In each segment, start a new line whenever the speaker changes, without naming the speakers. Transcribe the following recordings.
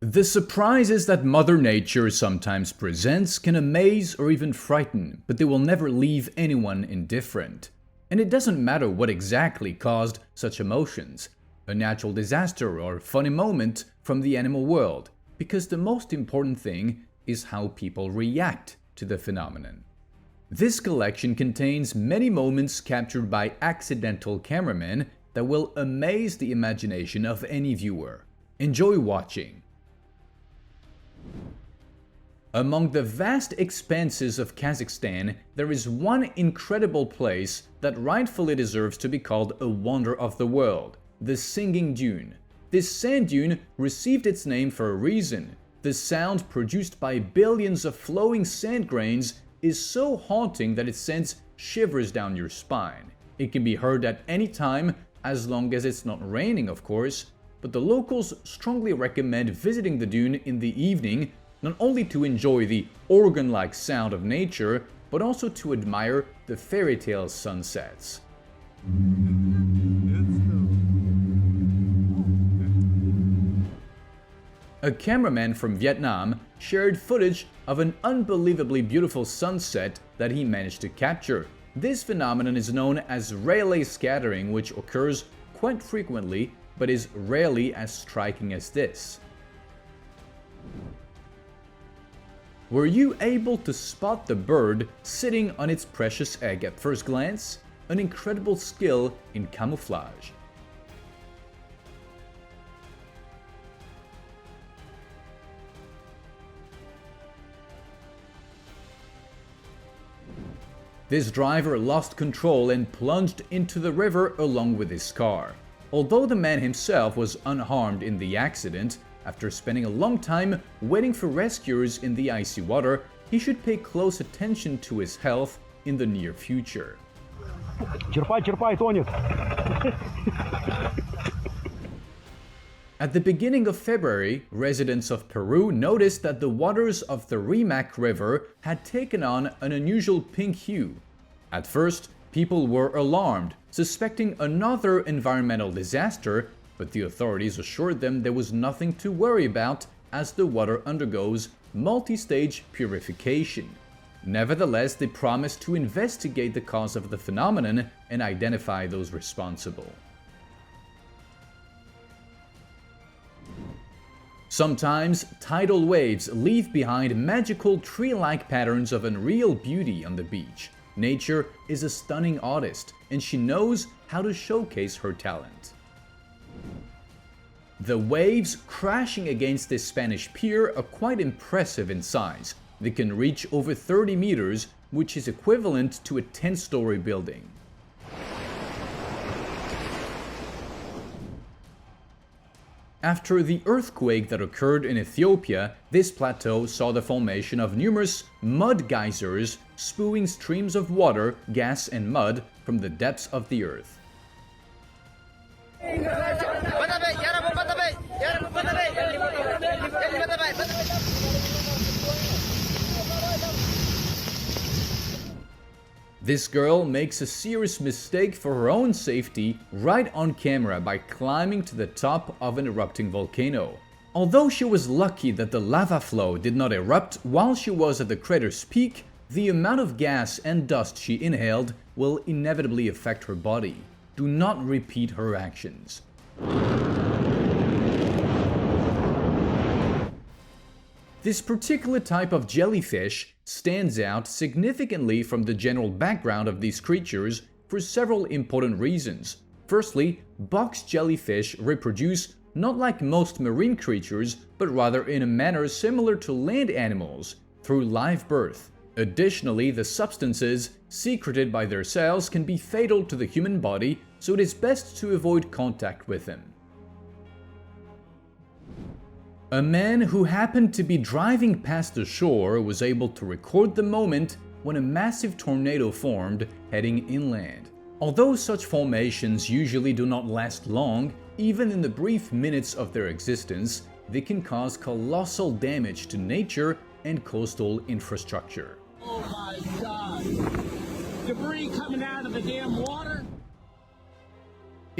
The surprises that Mother Nature sometimes presents can amaze or even frighten, but they will never leave anyone indifferent. And it doesn't matter what exactly caused such emotions, a natural disaster or funny moment from the animal world, because the most important thing is how people react to the phenomenon. This collection contains many moments captured by accidental cameramen that will amaze the imagination of any viewer. Enjoy watching! Among the vast expanses of Kazakhstan, there is one incredible place that rightfully deserves to be called a wonder of the world, the Singing Dune. This sand dune received its name for a reason. The sound produced by billions of flowing sand grains is so haunting that it sends shivers down your spine. It can be heard at any time, as long as it's not raining, of course, but the locals strongly recommend visiting the dune in the evening, not only to enjoy the organ-like sound of nature, but also to admire the fairy tale sunsets. A cameraman from Vietnam shared footage of an unbelievably beautiful sunset that he managed to capture. This phenomenon is known as Rayleigh scattering, which occurs quite frequently, but is rarely as striking as this. Were you able to spot the bird sitting on its precious egg at first glance? An incredible skill in camouflage. This driver lost control and plunged into the river along with his car. Although the man himself was unharmed in the accident, after spending a long time waiting for rescuers in the icy water, he should pay close attention to his health in the near future. At the beginning of February, residents of Peru noticed that the waters of the Rimac River had taken on an unusual pink hue. At first, people were alarmed, suspecting another environmental disaster, but the authorities assured them there was nothing to worry about as the water undergoes multi-stage purification. Nevertheless, they promised to investigate the cause of the phenomenon and identify those responsible. Sometimes, tidal waves leave behind magical tree-like patterns of unreal beauty on the beach. Nature is a stunning artist, and she knows how to showcase her talent. The waves crashing against this Spanish pier are quite impressive in size. They can reach over 30 meters, which is equivalent to a 10-story building. After the earthquake that occurred in Ethiopia, this plateau saw the formation of numerous mud geysers spewing streams of water, gas, and mud from the depths of the earth. This girl makes a serious mistake for her own safety right on camera by climbing to the top of an erupting volcano. Although she was lucky that the lava flow did not erupt while she was at the crater's peak, the amount of gas and dust she inhaled will inevitably affect her body. Do not repeat her actions. This particular type of jellyfish stands out significantly from the general background of these creatures for several important reasons. Firstly, box jellyfish reproduce not like most marine creatures, but rather in a manner similar to land animals, through live birth. Additionally, the substances secreted by their cells can be fatal to the human body, so it is best to avoid contact with them. A man who happened to be driving past the shore was able to record the moment when a massive tornado formed heading inland. Although such formations usually do not last long, even in the brief minutes of their existence, they can cause colossal damage to nature and coastal infrastructure.
Oh my God! Debris coming out of the damn water!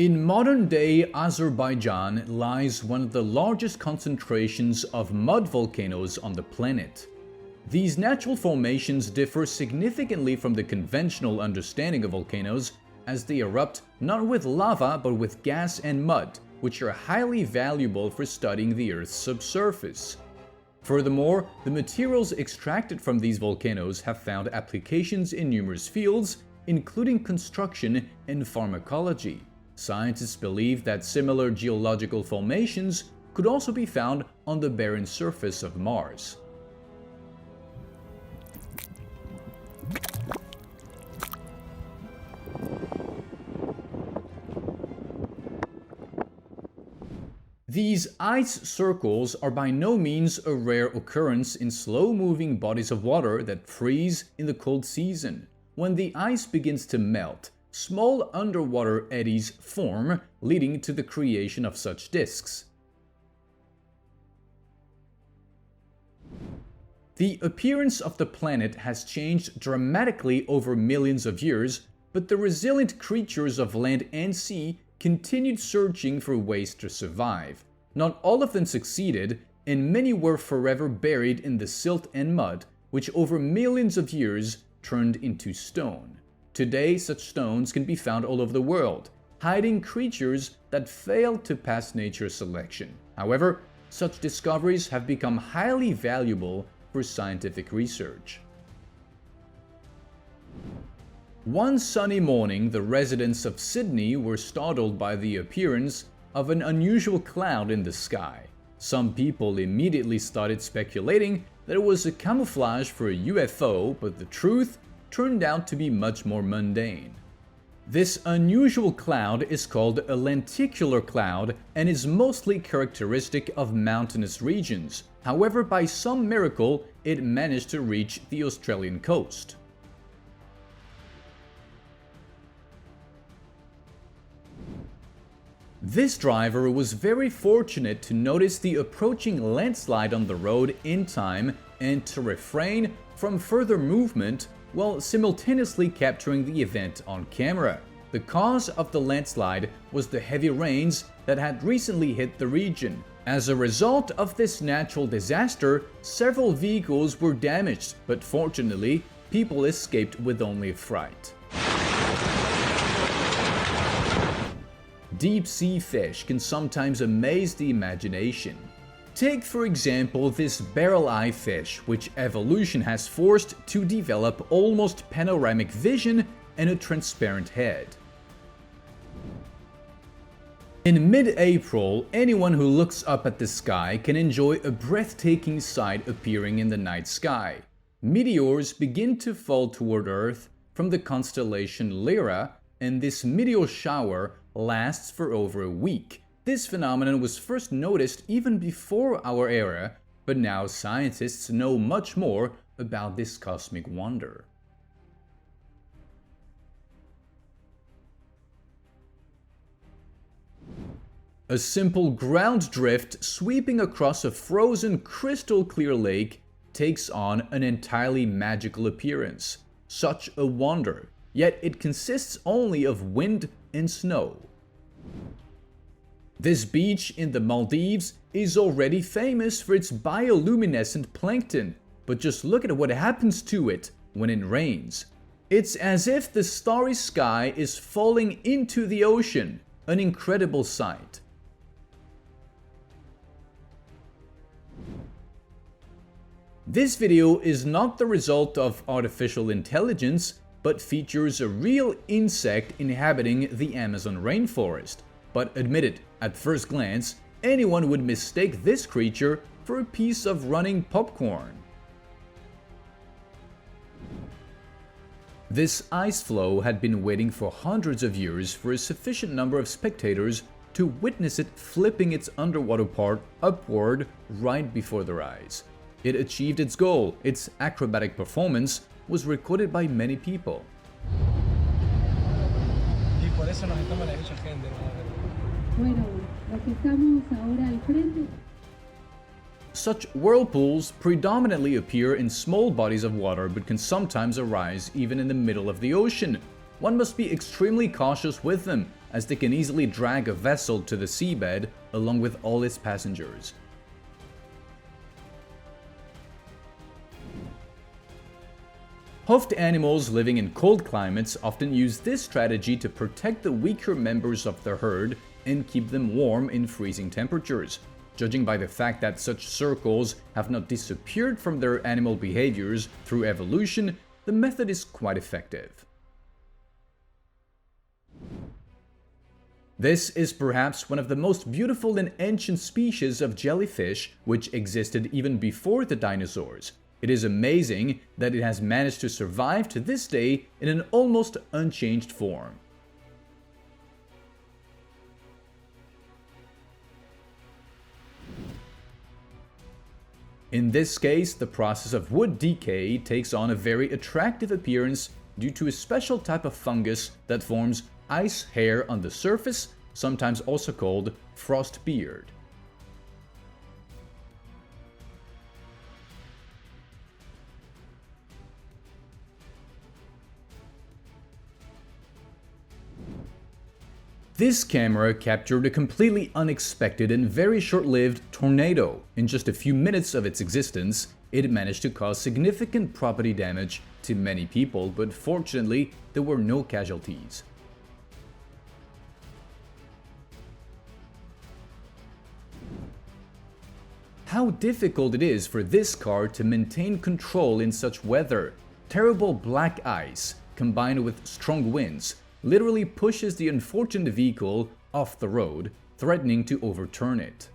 In modern-day Azerbaijan lies one of the largest concentrations of mud volcanoes on the planet. These natural formations differ significantly from the conventional understanding of volcanoes, as they erupt not with lava but with gas and mud, which are highly valuable for studying the Earth's subsurface. Furthermore, the materials extracted from these volcanoes have found applications in numerous fields, including construction and pharmacology. Scientists believe that similar geological formations could also be found on the barren surface of Mars. These ice circles are by no means a rare occurrence in slow-moving bodies of water that freeze in the cold season. When the ice begins to melt, small underwater eddies form, leading to the creation of such disks. The appearance of the planet has changed dramatically over millions of years, but the resilient creatures of land and sea continued searching for ways to survive. Not all of them succeeded, and many were forever buried in the silt and mud, which over millions of years turned into stone. Today, such stones can be found all over the world, hiding creatures that failed to pass nature's selection. However, such discoveries have become highly valuable for scientific research. One sunny morning, the residents of Sydney were startled by the appearance of an unusual cloud in the sky. Some people immediately started speculating that it was a camouflage for a UFO, but the truth turned out to be much more mundane. This unusual cloud is called a lenticular cloud and is mostly characteristic of mountainous regions. However, by some miracle, it managed to reach the Australian coast. This driver was very fortunate to notice the approaching landslide on the road in time and to refrain from further movement while simultaneously capturing the event on camera. The cause of the landslide was the heavy rains that had recently hit the region. As a result of this natural disaster, several vehicles were damaged, but fortunately, people escaped with only a fright. Deep-sea fish can sometimes amaze the imagination. Take, for example, this barrel-eye fish, which evolution has forced to develop almost panoramic vision and a transparent head. In mid-April, anyone who looks up at the sky can enjoy a breathtaking sight appearing in the night sky. Meteors begin to fall toward Earth from the constellation Lyra, and this meteor shower lasts for over a week. This phenomenon was first noticed even before our era, but now scientists know much more about this cosmic wonder. A simple ground drift sweeping across a frozen crystal-clear lake takes on an entirely magical appearance. Such a wonder, yet it consists only of wind and snow. This beach in the Maldives is already famous for its bioluminescent plankton, but just look at what happens to it when it rains. It's as if the starry sky is falling into the ocean, an incredible sight. This video is not the result of artificial intelligence, but features a real insect inhabiting the Amazon rainforest. But admit it, at first glance, anyone would mistake this creature for a piece of running popcorn. This ice floe had been waiting for hundreds of years for a sufficient number of spectators to witness it flipping its underwater part upward right before their eyes. It achieved its goal. Its acrobatic performance was recorded by many people. Such whirlpools predominantly appear in small bodies of water but can sometimes arise even in the middle of the ocean. One must be extremely cautious with them, as they can easily drag a vessel to the seabed along with all its passengers. Hoofed animals living in cold climates often use this strategy to protect the weaker members of the herd and keep them warm in freezing temperatures. Judging by the fact that such circles have not disappeared from their animal behaviors through evolution, the method is quite effective. This is perhaps one of the most beautiful and ancient species of jellyfish which existed even before the dinosaurs. It is amazing that it has managed to survive to this day in an almost unchanged form. In this case, the process of wood decay takes on a very attractive appearance due to a special type of fungus that forms ice hair on the surface, sometimes also called frost beard. This camera captured a completely unexpected and very short-lived tornado. In just a few minutes of its existence, it managed to cause significant property damage to many people, but fortunately, there were no casualties. How difficult it is for this car to maintain control in such weather. Terrible black ice, combined with strong winds, literally pushes the unfortunate vehicle off the road, threatening to overturn it.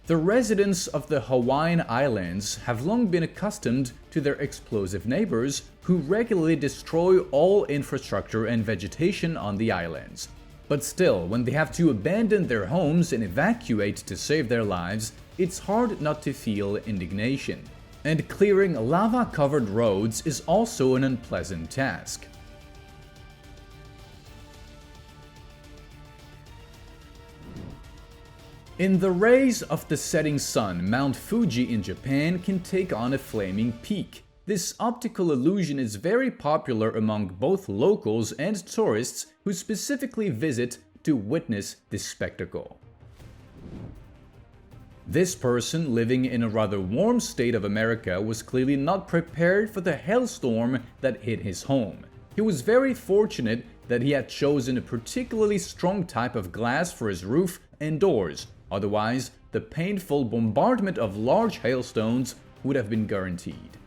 The residents of the Hawaiian Islands have long been accustomed to their explosive neighbors, who regularly destroy all infrastructure and vegetation on the islands. But still, when they have to abandon their homes and evacuate to save their lives, it's hard not to feel indignation. And clearing lava-covered roads is also an unpleasant task. In the rays of the setting sun, Mount Fuji in Japan can take on a flaming peak. This optical illusion is very popular among both locals and tourists who specifically visit to witness this spectacle. This person, living in a rather warm state of America, was clearly not prepared for the hailstorm that hit his home. He was very fortunate that he had chosen a particularly strong type of glass for his roof and doors, otherwise the painful bombardment of large hailstones would have been guaranteed.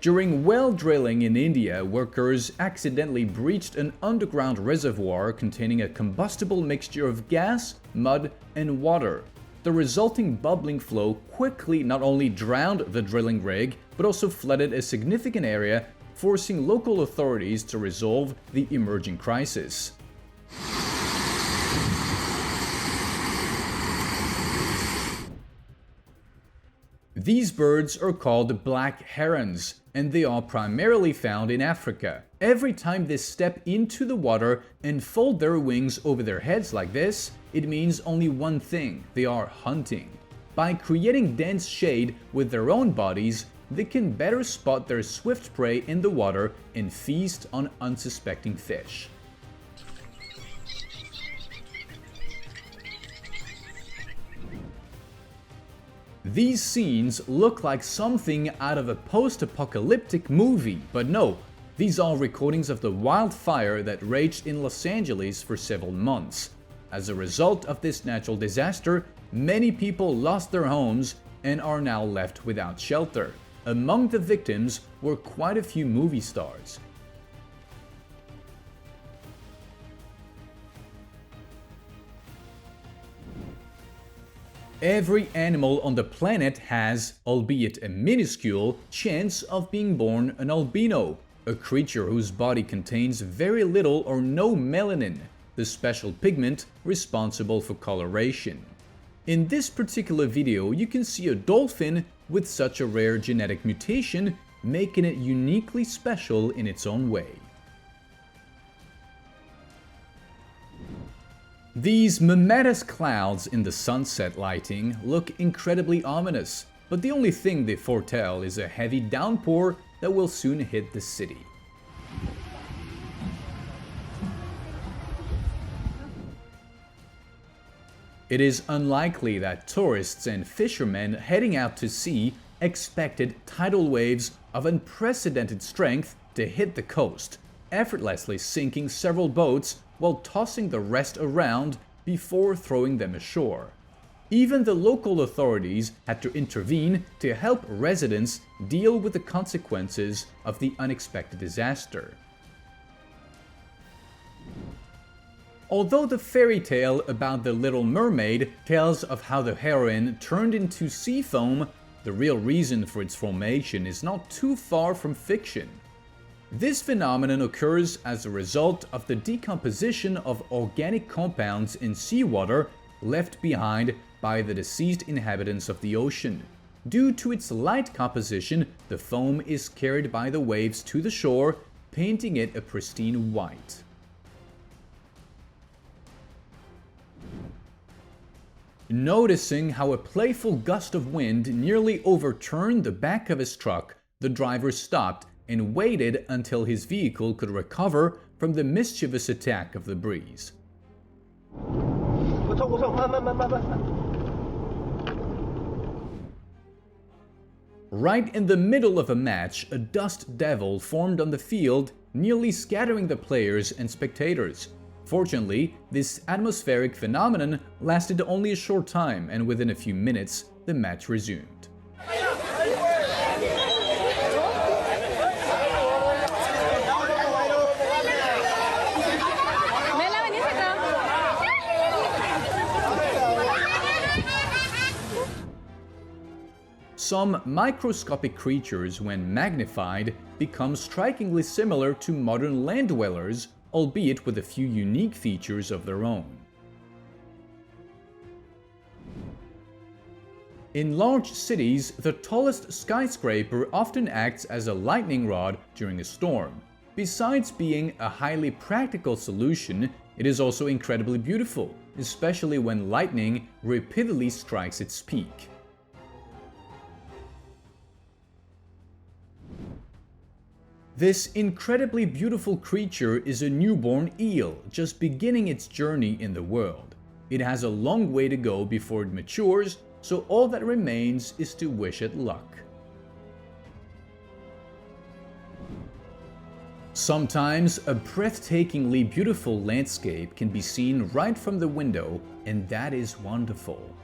During well drilling in India, workers accidentally breached an underground reservoir containing a combustible mixture of gas, mud, and water. The resulting bubbling flow quickly not only drowned the drilling rig, but also flooded a significant area, forcing local authorities to resolve the emerging crisis. These birds are called black herons, and they are primarily found in Africa. Every time they step into the water and fold their wings over their heads like this, it means only one thing: they are hunting. By creating dense shade with their own bodies, they can better spot their swift prey in the water and feast on unsuspecting fish. These scenes look like something out of a post-apocalyptic movie, but no, these are recordings of the wildfire that raged in Los Angeles for several months. As a result of this natural disaster, many people lost their homes and are now left without shelter. Among the victims were quite a few movie stars. Every animal on the planet has, albeit a minuscule, chance of being born an albino, a creature whose body contains very little or no melanin, the special pigment responsible for coloration. In this particular video, you can see a dolphin with such a rare genetic mutation, making it uniquely special in its own way. These mammatus clouds in the sunset lighting look incredibly ominous, but the only thing they foretell is a heavy downpour that will soon hit the city. It is unlikely that tourists and fishermen heading out to sea expected tidal waves of unprecedented strength to hit the coast, effortlessly sinking several boats while tossing the rest around before throwing them ashore. Even the local authorities had to intervene to help residents deal with the consequences of the unexpected disaster. Although the fairy tale about the Little Mermaid tells of how the heroine turned into sea foam, the real reason for its formation is not too far from fiction. This phenomenon occurs as a result of the decomposition of organic compounds in seawater left behind by the deceased inhabitants of the ocean. Due to its light composition, the foam is carried by the waves to the shore, painting it a pristine white. Noticing how a playful gust of wind nearly overturned the back of his truck, the driver stopped and waited until his vehicle could recover from the mischievous attack of the breeze. Right in the middle of a match, a dust devil formed on the field, nearly scattering the players and spectators. Fortunately, this atmospheric phenomenon lasted only a short time, and within a few minutes, the match resumed. Some microscopic creatures, when magnified, become strikingly similar to modern land dwellers, albeit with a few unique features of their own. In large cities, the tallest skyscraper often acts as a lightning rod during a storm. Besides being a highly practical solution, it is also incredibly beautiful, especially when lightning repeatedly strikes its peak. This incredibly beautiful creature is a newborn eel, just beginning its journey in the world. It has a long way to go before it matures, so all that remains is to wish it luck. Sometimes a breathtakingly beautiful landscape can be seen right from the window, and that is wonderful.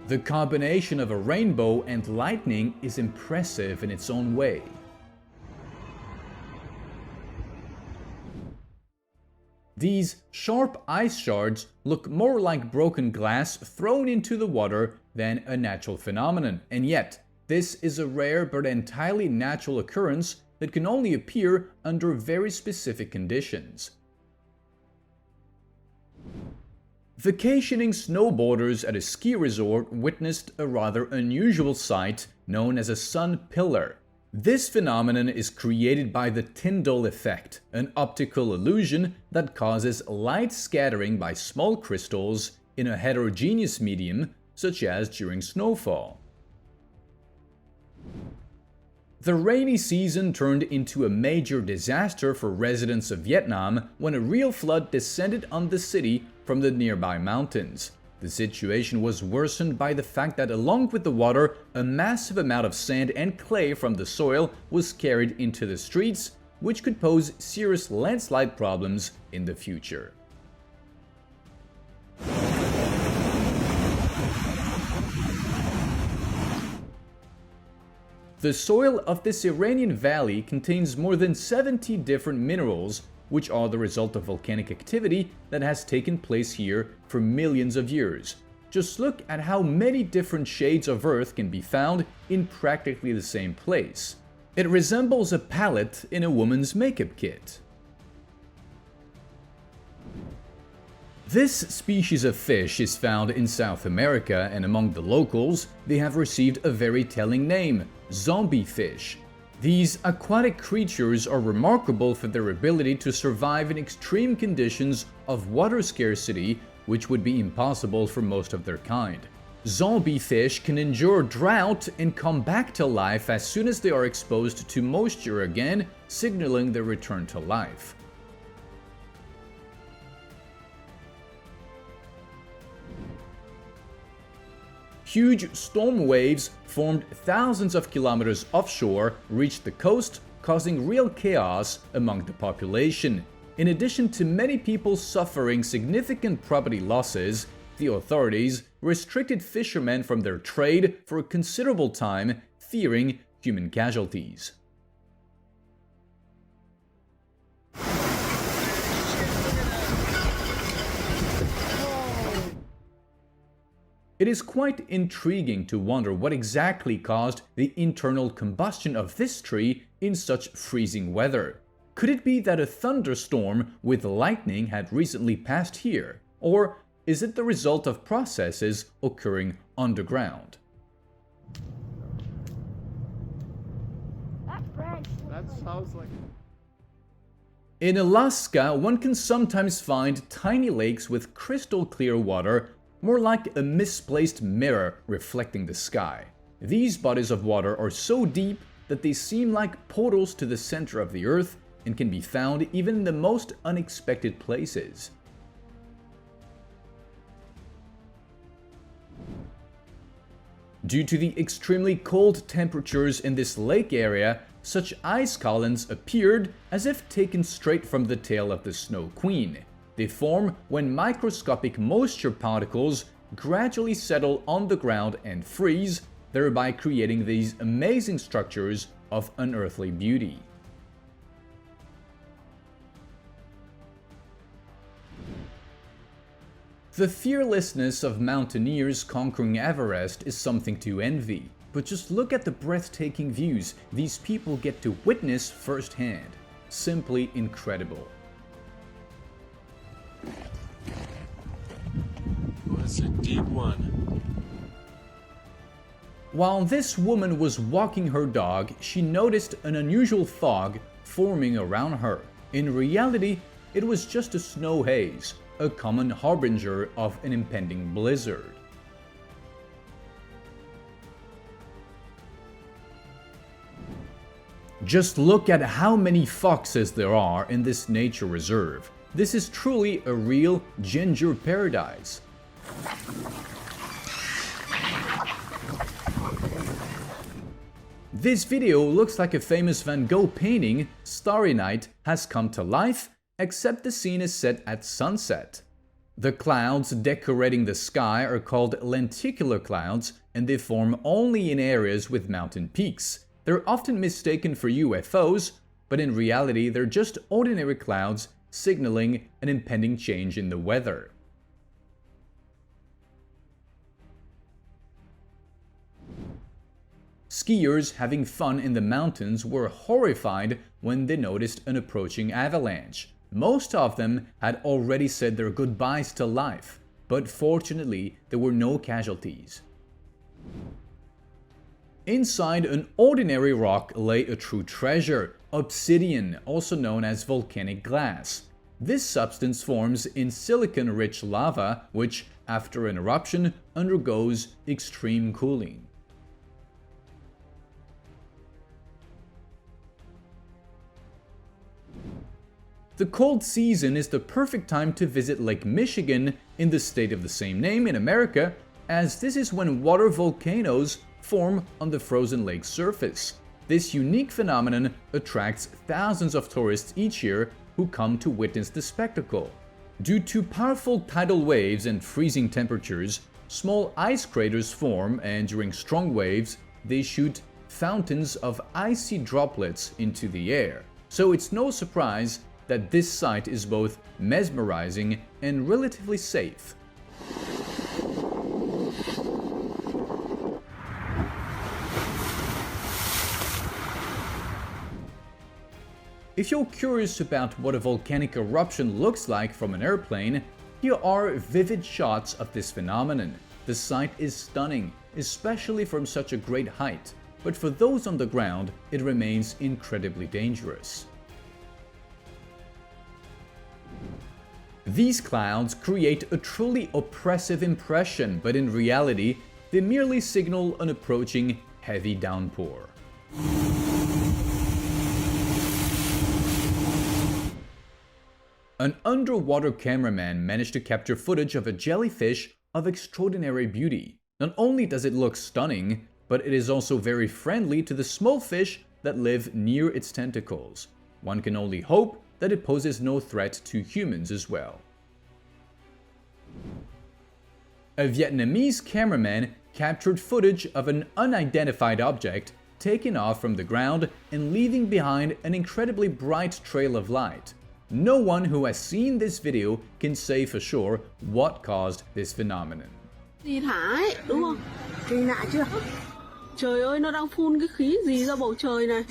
The combination of a rainbow and lightning is impressive in its own way. These sharp ice shards look more like broken glass thrown into the water than a natural phenomenon, and yet this is a rare but entirely natural occurrence that can only appear under very specific conditions. Vacationing snowboarders at a ski resort witnessed a rather unusual sight known as a sun pillar. This phenomenon is created by the Tyndall effect, an optical illusion that causes light scattering by small crystals in a heterogeneous medium, such as during snowfall. The rainy season turned into a major disaster for residents of Vietnam when a real flood descended on the city from the nearby mountains. The situation was worsened by the fact that along with the water, a massive amount of sand and clay from the soil was carried into the streets, which could pose serious landslide problems in the future. The soil of this Iranian valley contains more than 70 different minerals, which are the result of volcanic activity that has taken place here for millions of years. Just look at how many different shades of earth can be found in practically the same place. It resembles a palette in a woman's makeup kit. This species of fish is found in South America, and among the locals, they have received a very telling name: zombie fish. These aquatic creatures are remarkable for their ability to survive in extreme conditions of water scarcity, which would be impossible for most of their kind. Zombie fish can endure drought and come back to life as soon as they are exposed to moisture again, signaling their return to life. Huge storm waves formed thousands of kilometers offshore reached the coast, causing real chaos among the population. In addition to many people suffering significant property losses, the authorities restricted fishermen from their trade for a considerable time, fearing human casualties. It is quite intriguing to wonder what exactly caused the internal combustion of this tree in such freezing weather. Could it be that a thunderstorm with lightning had recently passed here? Or is it the result of processes occurring underground?
That sounds like...
In Alaska, one can sometimes find tiny lakes with crystal clear water, more like a misplaced mirror reflecting the sky. These bodies of water are so deep that they seem like portals to the center of the earth and can be found even in the most unexpected places. Due to the extremely cold temperatures in this lake area, such ice columns appeared as if taken straight from the tail of the Snow Queen. They form when microscopic moisture particles gradually settle on the ground and freeze, thereby creating these amazing structures of unearthly beauty. The fearlessness of mountaineers conquering Everest is something to envy, but just look at the breathtaking views these people get to witness firsthand. Simply incredible.
It's a deep one.
While this woman was walking her dog, she noticed an unusual fog forming around her. In reality, it was just a snow haze, a common harbinger of an impending blizzard. Just look at how many foxes there are in this nature reserve. This is truly a real ginger paradise. This video looks like a famous Van Gogh painting, Starry Night, has come to life, except the scene is set at sunset. The clouds decorating the sky are called lenticular clouds, and they form only in areas with mountain peaks. They're often mistaken for UFOs, but in reality they're just ordinary clouds signaling an impending change in the weather. Skiers having fun in the mountains were horrified when they noticed an approaching avalanche. Most of them had already said their goodbyes to life, but fortunately there were no casualties. Inside an ordinary rock lay a true treasure, obsidian, also known as volcanic glass. This substance forms in silicon-rich lava, which, after an eruption, undergoes extreme cooling. The cold season is the perfect time to visit Lake Michigan in the state of the same name in America, as this is when water volcanoes form on the frozen lake surface. This unique phenomenon attracts thousands of tourists each year who come to witness the spectacle. Due to powerful tidal waves and freezing temperatures, small ice craters form, and during strong waves, they shoot fountains of icy droplets into the air. So it's no surprise that this site is both mesmerizing and relatively safe. If you're curious about what a volcanic eruption looks like from an airplane, here are vivid shots of this phenomenon. The sight is stunning, especially from such a great height. but for those on the ground, it remains incredibly dangerous. These clouds create a truly oppressive impression, but in reality, they merely signal an approaching heavy downpour. An underwater cameraman managed to capture footage of a jellyfish of extraordinary beauty. Not only does it look stunning, but it is also very friendly to the small fish that live near its tentacles. One can only hope that it poses no threat to humans as well. A Vietnamese cameraman captured footage of an unidentified object taken off from the ground and leaving behind an incredibly bright trail of light. No one who has seen this video can say for sure what caused this phenomenon.
Gì thả ấy, đúng không? Kỳ lạ chưa? Trời ơi, nó đang phun cái khí gì ra bầu trời này.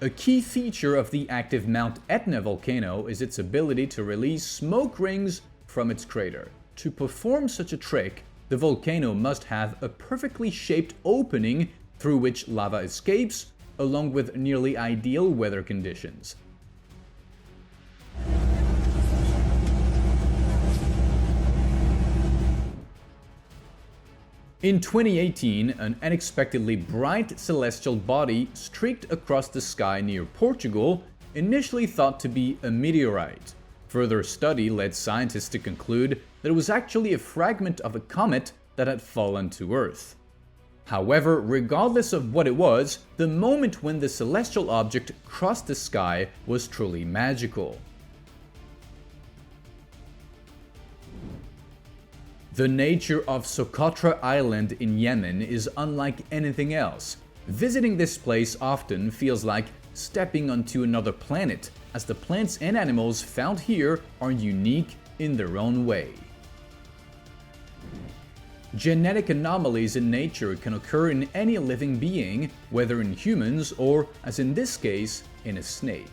A key feature of the active Mount Etna volcano is its ability to release smoke rings from its crater. To perform such a trick, the volcano must have a perfectly shaped opening through which lava escapes, along with nearly ideal weather conditions. In 2018, an unexpectedly bright celestial body streaked across the sky near Portugal, initially thought to be a meteorite. Further study led scientists to conclude that it was actually a fragment of a comet that had fallen to Earth. However, regardless of what it was, the moment when the celestial object crossed the sky was truly magical. The nature of Socotra Island in Yemen is unlike anything else. Visiting this place often feels like stepping onto another planet, as the plants and animals found here are unique in their own way. Genetic anomalies in nature can occur in any living being, whether in humans or, as in this case, in a snake.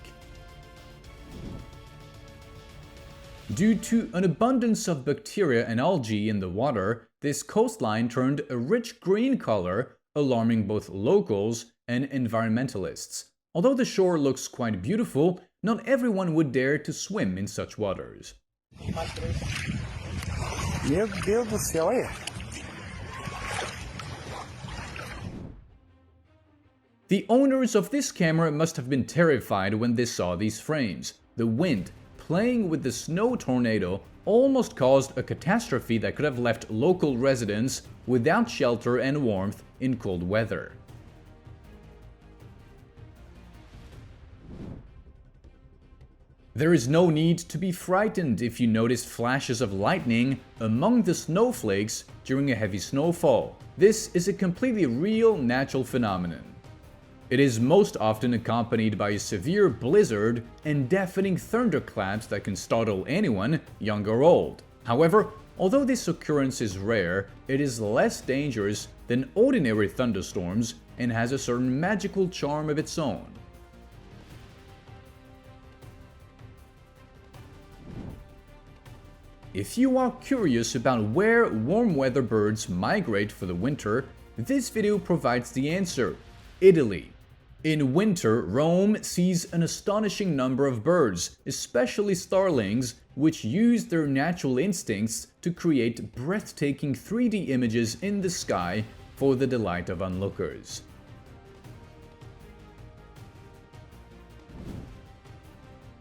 Due to an abundance of bacteria and algae in the water, this coastline turned a rich green color, alarming both locals and environmentalists. Although the shore looks quite beautiful, not everyone would dare to swim in such waters.
Meu Deus do céu, olha.
The owners of this camera must have been terrified when they saw these frames. The wind, playing with the snow tornado, almost caused a catastrophe that could have left local residents without shelter and warmth in cold weather. There is no need to be frightened if you notice flashes of lightning among the snowflakes during a heavy snowfall. This is a completely real natural phenomenon. It is most often accompanied by a severe blizzard and deafening thunderclaps that can startle anyone, young or old. However, although this occurrence is rare, it is less dangerous than ordinary thunderstorms and has a certain magical charm of its own. If you are curious about where warm weather birds migrate for the winter, this video provides the answer: Italy. In winter, Rome sees an astonishing number of birds, especially starlings, which use their natural instincts to create breathtaking 3D images in the sky for the delight of onlookers.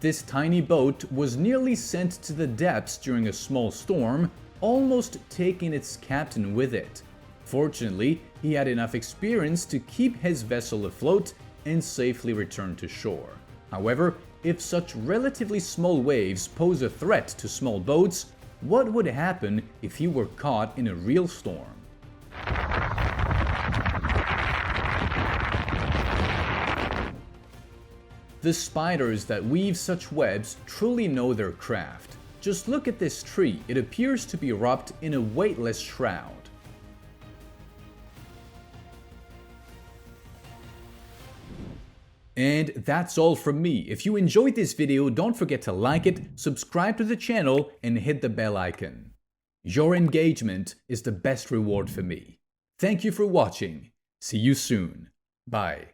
This tiny boat was nearly sent to the depths during a small storm, almost taking its captain with it. Fortunately, he had enough experience to keep his vessel afloat and safely return to shore. However, if such relatively small waves pose a threat to small boats, what would happen if he were caught in a real storm? The spiders that weave such webs truly know their craft. Just look at this tree, it appears to be wrapped in a weightless shroud. And that's all from me. If you enjoyed this video, don't forget to like it, subscribe to the channel, and hit the bell icon. Your engagement is the best reward for me. Thank you for watching. See you soon. Bye.